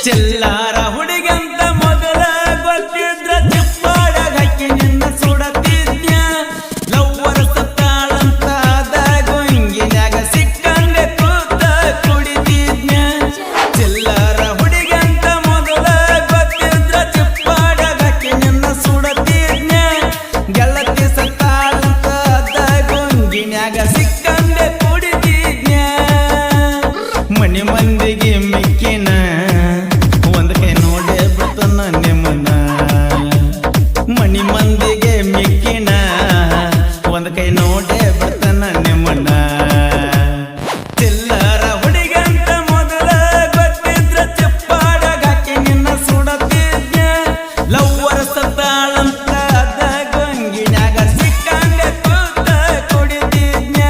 ಚೆಲ್ಲಾರ ಹುಡುಗಂತ ಮೊದಲ ಗೊತ್ತಿದ್ರ ಚಿಪ್ಪಾಡಾಗ ಹಾಕಿ ನಿನ್ನ ಸುಡತಿದ್ಯ ಲವ್ವರ ಸತ್ತಾಳಂತ ಆದಾಗ ಹಿಂಗಿನ್ಯಾಗ ಸಿಕ್ಕಂಗೆ ಕೂತ ಕುಡಿತಿದ್ಯ ಚೆಲ್ಲಾರ ಹುಡುಗಂತ ಮೊದಲ ಗೊತ್ತಿದ್ರ ಚಿಪ್ಪಾಡಾಗ ಹಾಕಿ ನಿನ್ನ ಸುಡತಿದ್ಯ ಗೆಳತಿ ಸತ್ತಾಳಂತ ಆದಾಗ ಹಿಂಗಿನ್ಯಾಗ ಸಿಕ್ಕಂಗೆ ಕುಡಿತಿದ್ಯ ಮನಿ ಮಂದಿಗೆ ಮಿಕ್ಕಿನ ಒಂದ್ ಕೈ ನೋಡೇ ಬಿಡ್ತನ ನಿಮ್ಮನ್ನ ಮನಿ ಮಂದಿಗೆ ಮಿಕ್ಕಿನ ಒಂದ್ ಕೈ ನೋಡೇ ಬಿಡ್ತನ ನಿಮ್ಮನ್ನ ಚಿಲ್ಲರ ಹುಡುಗಂತ ಮೊದಲ ಗೊತ್ತಿದ್ರ ಚಿಪ್ಪಾಡಾಗ ಹಾಕಿ ನಿನ್ನ ಸುಡತಿದ್ಯ ಲವ್ವರ ಸತ್ತಾಳಂತ ಆದಾಗ ಹಿಂಗಿನ್ಯಾಗ ಸಿಕ್ಕಂಗೆ ಕೂತ ಕುಡಿತಿದ್ಯ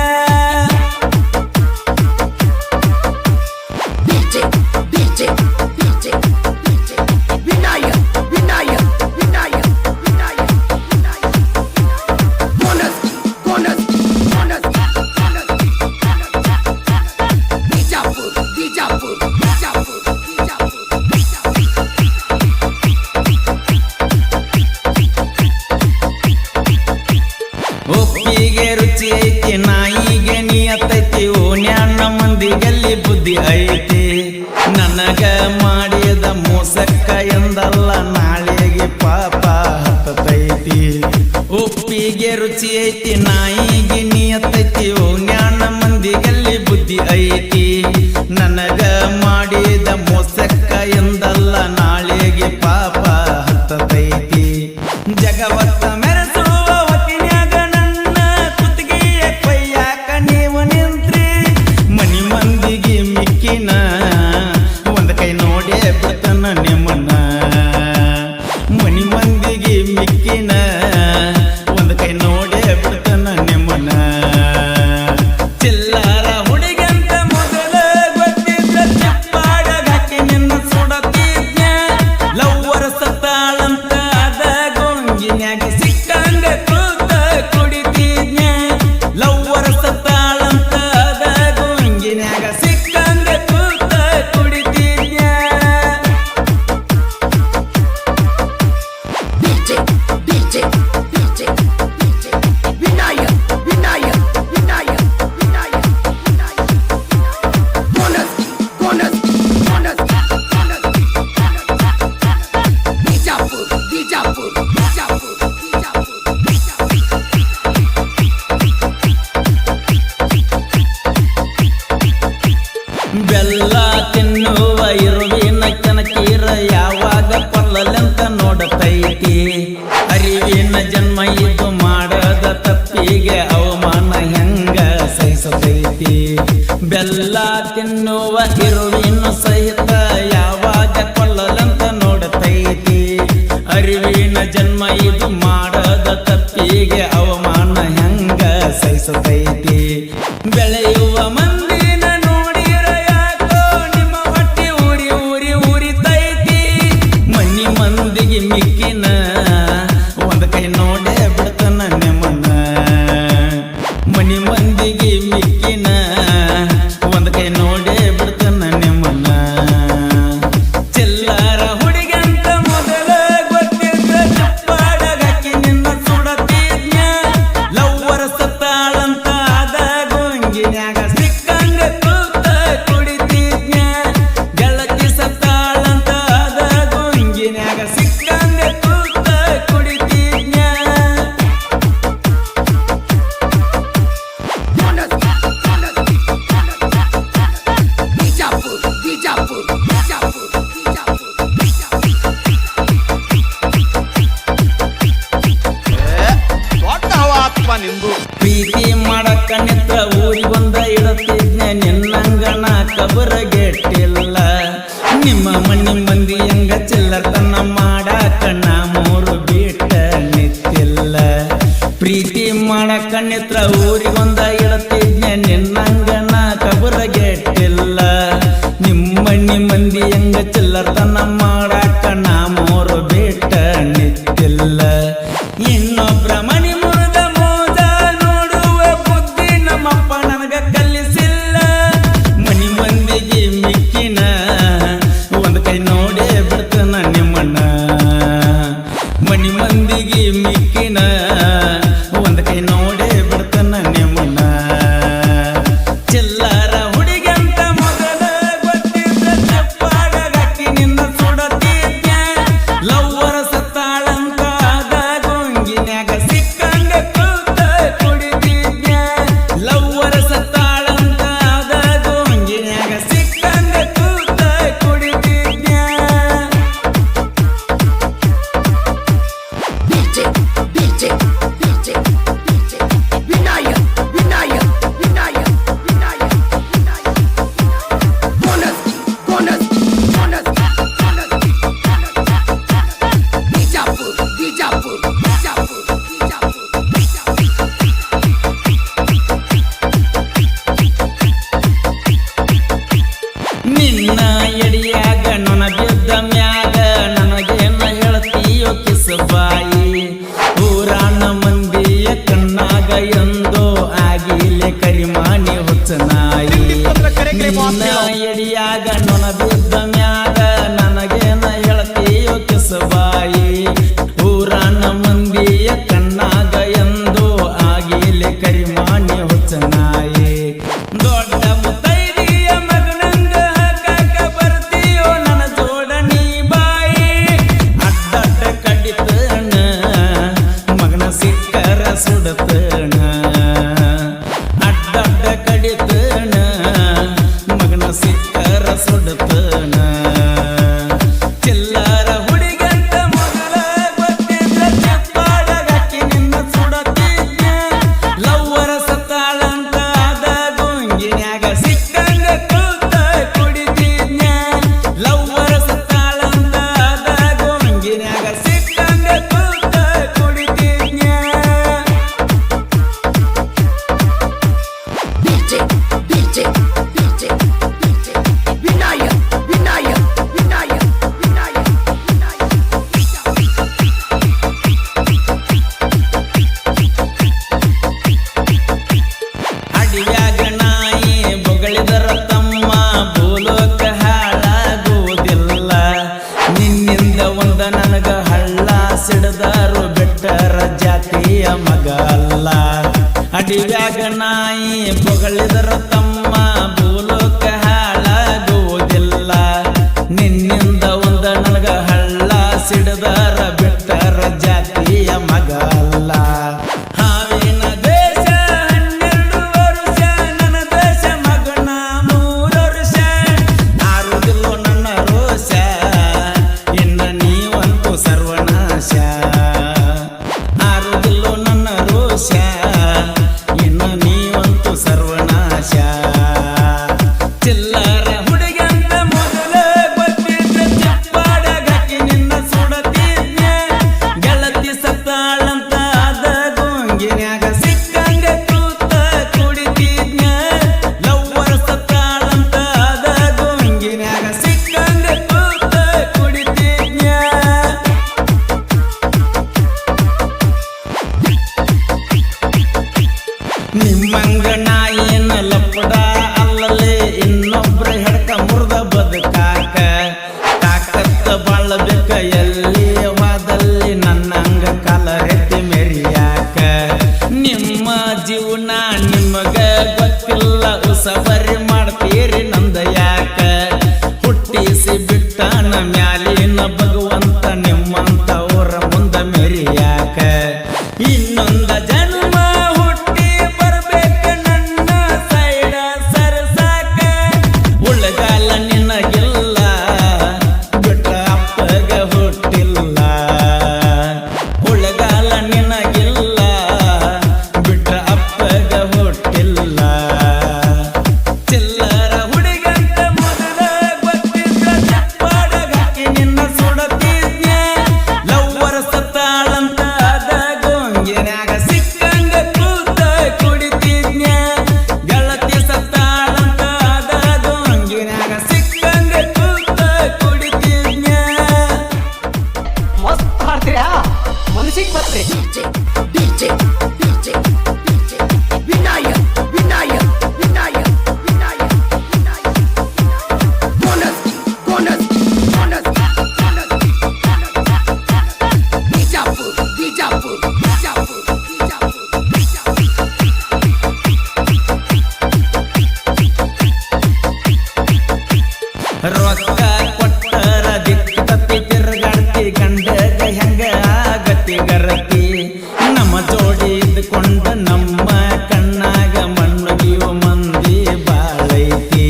ಒಪ್ಪಿಗೆ ರುಚಿ ಐತಿ ನಾಯಿಗೆ ನಿಯತ್ತೈತಿ ಓಣ್ಯಾನ ಮಂದಿಗಲ್ಲಿ ಬುದ್ಧಿ ಐತಿ ನನಗ ಮಾಡಿದ ಮೋಸಕ್ಕ ಎಂದಲ್ಲ ನಾಳೆಗೆ ಪಾಪ ಹತ್ತೈತಿ ಒಪ್ಪಿಗೆ ರುಚಿ ಐತಿ ನಾಯಿಗೆ ನಿಯತ್ತೈತಿ ಓಣ್ಯಾನ ಮಂದಿಗಲ್ಲಿ ಬುದ್ಧಿ ಐತಿ ನನಗ ಮಾಡಿದ ಮೋಸಕ್ಕ ಎಂದಲ್ಲ ನಾಳೆಗೆ ಪಾಪ ಹತ್ತೈತಿ ಜಗವತ್ತ ಮೆರೆಸುವ ಹೊತ್ತಿನ್ಯಾಗ ನನ್ನ ಕುತ್ತಿಗೆಯ ಕೈಯಾಕ ನೀವು ನಿಂತ್ರಿ ಮನಿ ಮಂದಿಗೆ ಮಿಕ್ಕಿನ ಒಂದ್ ಕೈ ನೋಡೇ ಬಿಡ್ತನ ನಿಮ್ಮನ್ನ ಮನಿ ಮಂದಿಗೆ ಮಿಕ್ಕಿನ ಒಂದ್ ಕೈ ನೋಡೇ ಬಿಡ್ತನ ನಿಮ್ಮನ್ನ ಚಿಲ್ಲರ ಹುಡುಗಂತ ಮೊದಲ ಗೊತ್ತಿದ್ರ ಚಿಪ್ಪಾಡಾಗ ಹಾಕಿ ನಿನ್ನ ಸುಡತಿದ್ಯ ಲವ್ವರ ಸತ್ತಾಳಂತ ಆದಾಗ ಹಿಂಗಿನ್ಯಾಗ ಸಿಕ್ಕಂಗ ಕೂತ ಕುಡಿತಿದ್ಯ ಲವ್ವರ ಸತ್ತಾಳಂತ ಆದಾಗ ಹಿಂಗಿನ್ಯಾಗ ಸಿಕ್ಕಂಗ ಕೂತ ಕುಡಿತಿದ್ಯ ಬೆಲ್ಲ ತಿನ್ನುವ ಇರುವಿನ ಕನಕೀರ ಯಾವಾಗ ಕೊಲ್ಲಲೆಂತ ನೋಡತೈತಿ ಅರಿವಿನ ಜನ್ಮ ಇದು ಮಾಡದ ತಪ್ಪಿಗೆ ಅವಮಾನ ಹೆಂಗ ಸಹಿಸತೈತಿ ಬೆಲ್ಲ ತಿನ್ನುವ ಇರುವಿನ ಸಹಿತ ಯಾವಾಗ ಕೊಲ್ಲಲೆಂತ ನೋಡತೈತಿ ಅರಿವಿನ ಜನ್ಮ ಇದು ಮಾಡದ ತಪ್ಪಿಗೆ ಅವಮಾನ ಹೆಂಗ ಸಹಿಸತೈತಿ ಬೆಳೆಯುವ ಮಂದಿನ ನೋಡಿರ ಯಾಕೋ ನಿಮ್ಮ ಹೊಟ್ಟೆ ಊರಿ ಊರಿ ಊರಿತೈತಿ ಮನಿ ಮಂದಿಗೆ ಮಿಕ್ಕಿನ ಒಂದ್ ಕೈ ನೋಡೇ ಬಿಡ್ತನ ನಿಮ್ಮನ್ನ ಮನಿ ಮಂದಿಗೆ ಮಿಕ್ಕಿನ ಒಂದ್ ಕೈ ನೋಡೇ ಬಿಡ್ತನ ನಿಮ್ಮನ್ನ ಚಿಲ್ಲರ ಹುಡುಗಂತ ಮೊದಲ ಗೊತ್ತಿದ್ರ ಚಿಪ್ಪಾಡಾಗ ಹಾಕಿ ನಿನ್ನ ಸುಡತಿದ್ಯ ಲವ್ವರ ಸತ್ತಾಳಂತ ಆದಾಗ ಹಿಂಗಿನ್ಯಾಗ ಸಿಕ್ಕಂಗ ಕೂತ ಕುಡಿತಿದ್ಯ ಗೆಳತಿ ಸತ್ತಾಳಂತ ಆದಾಗ ಹಿಂಗಿನ್ಯಾಗ ಸಿಕ್ಕಂಗ ಕೂತ ಕುಡಿತಿದ್ಯ ದೊಡ್ಡ ಹವಾತ್ಮ ನಿಂದು ಪ್ರೀತಿ ಮಾಡಕ್ಕ ನಿತ್ರ ಊರಿಗೊಂದ ಇಡತಿದ್ನ ನಿನ್ನಂಗನ ಕಬರಗೆಟ್ಟಿಲ್ಲ ನಿಮ್ಮ ಮನಿ ಮಂದಿ ಹೆಂಗ ಚಿಲ್ಲರ್ತನ ಮಾಡಾಕ ನಾ ಮೂರು ಬಿಟ್ಟ ನಿತ್ತಿಲ್ಲ ಪ್ರೀತಿ ಮಾಡಕ್ಕ ನಿತ್ರ ಊರಿಗೊಂದ ಇಡತಿದ್ನ ನಿನ್ನಂಗನ ಕಬರಗೆಟ್ಟಿಲ್ಲ ನಿಮ್ಮ ಮನಿ ಮಂದಿ ಹೆಂಗ ಚಿಲ್ಲರ್ತನ ಮಾಡಾಕ ನಾ ಮೂರು ಬಿಟ್ಟ ನಿತ್ತಿಲ್ಲ ಇನ್ನೊಬ್ರ ಮನಿ ಮುರಿದ ಮೋದ ನೋಡುವ ಬುದ್ಧಿ ನಮ್ಮಪ್ಪ ನನಗ ಕಲಿಸಿಲ್ಲ ಮನಿ ಮಂದಿಗೆ ಮಿಕ್ಕಿನ ಒಂದ್ ಕೈ ನೋಡೇ ಬಿಡ್ತನ ನಿಮ್ಮಣ್ಣ ಮನಿ ಮಂದಿಗೆ ಮಿಕ್ಕಿನ ಒಂದ್ ಕೈ ನೋಡೇ ಬಿಡ್ತನ ನಿಮ್ಮಣ್ಣ ಚಿಲ್ಲರ ಹುಡುಗಂತ ಮೊದಲ ಗೊತ್ತಿದ್ದ ಚಪ್ಪಾಡಗಕ್ಕಿ ನಿನ್ನ ಸುಡತಿದ್ಯ ಲವ್ವರ ಸತ್ತಾಳಂತ ಆದ ಗೊಂಗಿನ್ಯಾಗ ಸಿಕ್ಕಂಗ ಕೂತ ಕುಡಿತಿದ್ಯ ಲವ್ವರ ಸತ್ತಾಳಂತ ಆದ ಗೊಂಗಿನ್ಯಾಗ ಸಿಕ್ಕಂಗ ಕೂತ ಕುಡಿತಿದ್ಯ ನಿನ್ನ ಎಡಿಯಾಗ ನನ ಬಿದ್ದ ಮ್ಯಾಗ ನನಗೇನ ಹೇಳ್ತೀಯೋ ಕಿಸಬಾಯಿ ಊರಾಣ ಮಂದಿಯ ಕಣ್ಣಾಗ ಎಂದೋ ಆಗಿಲೆ ಕರಿಮಾನಿ ಹುಚ್ಚನಾಯಿ ನಿನ್ನ ಎಡಿಯಾಗ ನನ ಬಿದ್ದ ಮ್ಯಾಗ ನನಗೇನ ಹೇಳ್ತೀಯೋ ಕಿಸಬಾಯಿ ಊರಾಣ ಮಂದಿಯ ಕಣ್ಣಾಗ ಎಂದೋ ಆಗಿಲೆ ಕರಿಮಾನಿ ಹುಚ್ಚನಾಯಿ ದೊಡ್ಡ ಮುತ್ತೈದೆಯ ಮಗನಂಗ ಹಾಕಾಕ ಬರ್ತೀಯೋ ನನ್ನ ಜೋಡಣಿ ಬಾಯಿ ಅಡ್ಡಡ್ಡ ಕಡಿತಣ ಮಗನ ಸಿಕ್ಕರ ಸುಡತಣ ಅಡ್ಡಡ್ಡ ಕಡಿತಣ ಮಗನ ಸಿಕ್ಕರ ಸುಡತಣ ಚಿಲ್ಲರ ಹುಡುಗಂತ ಮೊದಲ ಗೊತ್ತಿದ್ದ ಚಪ್ಪಾಡಗಕ್ಕಿ ನಿನ್ನ ಸುಡತಿದ್ಯ ಲವ್ವರ ಸತ್ತಾಳಂತ ಆದ ಗೊಂಗಿನ್ಯಾಗ ಸಿಕ್ಕಂಗ ಕೂತ ಕುಡಿತಿದ್ಯ ಲವ್ವರ ಸತ್ತಾಳಂತ ಆದ ಗೊಂಗಿನ್ಯಾಗ ಸಿಕ್ಕಂಗ ಕೂತ ಕುಡಿತಿದ್ಯ ಅಡಿಯಾಗ ನಾಯಿ ಬೊಗಳಿದರ ತಮ್ಮ ಭೂಲೋಕ ಹಾಳಾಗುವುದಿಲ್ಲ ನಿನ್ನಿಂದ ಒಂದ ನನಗ ಹಳ್ಳ ಸಿಡದಾರು ಬೆಟ್ಟರ ಜಾತಿಯ ಮಗ ಅಲ್ಲ ಅಡಿಯಾಗ ನಾಯಿ ಬೊಗಳಿದರ ತಮ್ಮ ಭೂಲೋಕ ಹಾಳಾಗುವುದಿಲ್ಲ ನಿನ್ನಿಂದ ಒಂದ ನನಗ ಹಳ್ಳ ಸಿಡದಾರ ಬೆಟ್ಟರ ಜಾತಿಯ ಮಗ ಅಲ್ಲ ಹಾವಿನ ದೇಶ 12 ವರ್ಷ ನನ್ನ ದೇಶ ಮಗನ 3 ವರ್ಷ ಆರುದಿಲ್ಲೋ ನನ್ನ ರೋಷ ಇನ್ನ ನೀವಂತೂ ಸರ್ವನಾಶ ಆರುದಿಲ್ಲೋ ನನ್ನ ರೋಷ ಇನ್ನ ನೀವಂತೂ ಸರ್ವನಾಶ ಚಿಲ್ಲರ ಹುಡುಗಂತ ಮೊದಲ ಗೊತ್ತಿದ್ದ ಚಪ್ಪಾಡಗಕ್ಕಿ ನಿನ್ನ ಸುಡತಿದ್ಯ ಗೆಳತಿ ಸತ್ತಾಳಂತ ಆದ ಗೊಂಗಿನ್ಯಾಗ ಸಿಕ್ಕಂಗ ಕೂತ ಕುಡಿತಿದ್ಯ ಲವ್ವರ ಸತ್ತಾಳಂತ ಆದ ಗೊಂಗಿನ್ಯಾಗ ಸಿಕ್ಕಂಗ ಕೂತ ಕುಡಿತಿದ್ಯ ನಿಮ್ಮಂಗ ನಾಯಿನ ಲಪ್ಪಡ ಅಲ್ಲಲೇ ಇನ್ನೊಬ್ರ ಹೆಡ್ಕ ಮುರ್ದ ಬದುಕಾಕ ತಾಕತ್ತ ಬಾಳಬೇಕ ಎಲ್ಲಿ ವಾದಲ್ಲಿ ನನ್ನಂಗ ಕಾಲರೆತ್ತಿ ಮೆರಿಯಾಕ ನಿಮ್ಮ ಜೀವನ ನಿಮಗ ಗೊತ್ತಿಲ್ಲ ಉಸಬರಿ ಮಾಡ್ತೀರಿ ನಂದ ಯಾಕ ಹುಟ್ಟಿಸಿ ಬಿಟ್ಟಾನ ಮ್ಯಾಲಿನ ಭಗವಂತ ನಿಮ್ಮಂತ ಊರ ಮುಂದ ಮೆರಿಯಾಕ ಇನ್ನೊಂದ ಜನ್ಮ ಹುಟ್ಟಿ ಬರ್ಬೇಕ ನನ್ನ ಸೈಡ ಸರಸಾಕ ಉಳಗಾಲ ನಿನಗಿಲ್ಲ ಬಿಟ್ಟ ಅಪ್ಪಗ ಹುಟ್ಟಿಲ್ಲ ಉಳಗಾಲ ನಿನಗಿಲ್ಲ ಬಿಟ್ಟ ಅಪ್ಪಗ ಹುಟ್ಟಿಲ್ಲ ಚಿಲ್ಲರ ಹುಡುಗಂತ ಮೊದಲ ಗೊತ್ತಿದ್ದ ಚಪ್ಪಾಡಗಕ್ಕಿ ನಿನ್ನ ರೊಕ್ಕ ಕೊಟ್ಟರ ದಿಕ್ಕು ತಪ್ಪಿ ತಿರುಗಾಡ್ತಿ ಗಂಡಗ ಹೆಂಗ ಆಗತಿ ಗರತಿ ನಮ್ಮ ಜೋಡಿ ಇದ್ಕೊಂಡ ನಮ್ಮ ಕಣ್ಣಾಗ ಮಣ್ಣಗಿಯು ಮಂದಿ ಬಾಳೈತಿ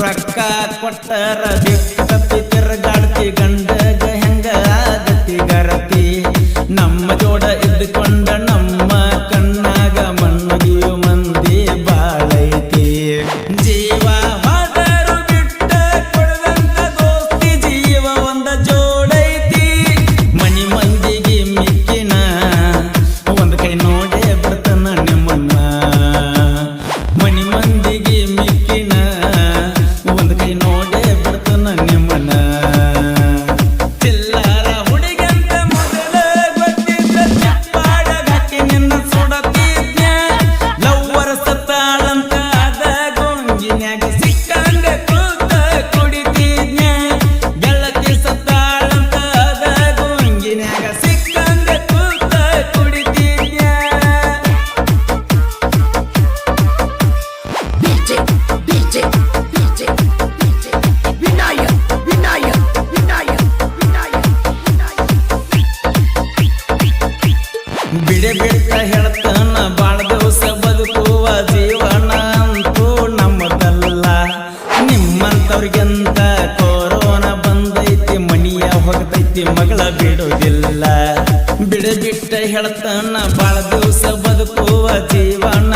ರೊಕ್ಕ ಕೊಟ್ಟರ ದಿಕ್ಕು ತಪ್ಪಿ ತಿರುಗಾಡ್ತಿ ಗಂಡಗ ಹೆಂಗ ಆಗತಿ ಗರತಿ ನಮ್ಮ ಜೋಡ ಇದ್ಕೊಂಡ ನಮ್ಮ ಕಣ್ಣಾಗ ಮಣ್ಣಗಿಯು ಮಂದಿ ಬಾಳೈತಿ ಜೀವ ಹೋದರು ಬಿಟ್ಟ ಕೊಡದಂತ ದೋಸ್ತಿ ಜೀವ ಒಂದ ಜೋಡೈತಿ ಮನಿ ಮಂದಿಗೆ ಮಿಕ್ಕಿನ ಒಂದ್ ಕೈ ನೋಡೇ ಬಿಡ್ತಾನ ನಿಮ್ಮನ್ನ ಮನಿ ಮಂದಿಗೆ ಮಿಕ್ಕಿನ ಒಂದ್ ಕೈ ನೋಡೇ ಬಿಡ್ತಾನ ನಿಮ್ಮನ್ನ ಚಿಲ್ಲರ ಹುಡುಗಂತ ಮೊದಲ ಗೊತ್ತಿದ್ದ ಚಪ್ಪಾಡಗ ಹಾಕಿ ನಿನ್ನ ಸುಡತಿದ್ನ ಲವ್ವರ ಸತ್ತಾಳಂತ ಅದ ಗೊಂಗಿನ್ಯಾಗ ಸಿಕ್ಕಂಗ ಕೂತ ಕುಡಿತಿದ್ನ ಗೆಳತಿ ಸತ್ತಾಳಂತ ಅದ ಗೊಂಗಿನ್ಯಾಗ ಸಿಕ್ಕಂಗ ಕೂತ ಕುಡಿತಿದ್ನ ಬಿಡೆ ಬಿಟ್ಟ ಹೇಳ್ತಾನ ಬಾಳ ದಿವಸ ಬದುಕುವ ಜೀವನ ಅಂತೂ ನಮ್ಮದಲ್ಲ ನಿಮ್ಮಂತವ್ರಿಗಂತ ಕೊರೋನಾ ಬಂದೈತಿ ಮನಿಯ ಹೋಗ್ತೈತಿ ಮಗಳ ಬಿಡುವುದಿಲ್ಲ ಬಿಡೆ ಬಿಟ್ಟ ಹೇಳ್ತಾನ ಬಾಳ ದಿವಸ ಬದುಕುವ ಜೀವನ